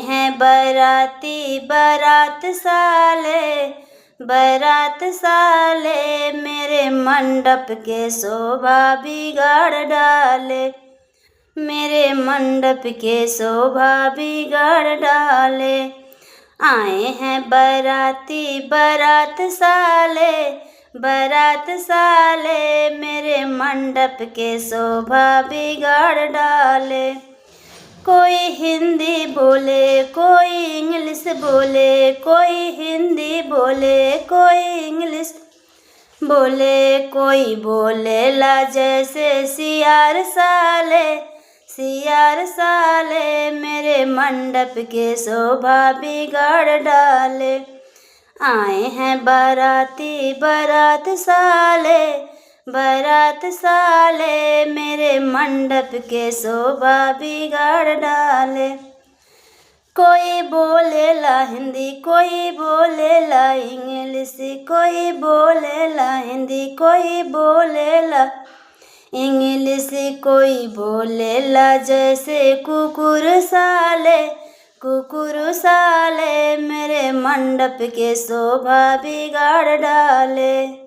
हैं बराती बारात साले मेरे मंडप के शोभा बिगाड़ डाले, मेरे मंडप के शोभा बिगाड़ डाले। आए हैं बराती बारात साले मेरे मंडप के शोभा बिगाड़ डाले। कोई हिंदी बोले कोई इंग्लिश बोले, कोई हिंदी बोले कोई इंग्लिश बोले, कोई बोले ला जैसे सियार साले मेरे मंडप के शोभा बिगाड़ डाले। आए हैं बराती बारात साले मेरे मंडप के शोभा बिगाड़ डाले। कोई बोले ला हिंदी कोई बोले ला इंग्लिश, कोई बोले ला हिंदी कोई बोले ला इंग्लिश, कोई बोले ला जैसे कुकुर साले मेरे मंडप के शोभा बिगाड़ डाले।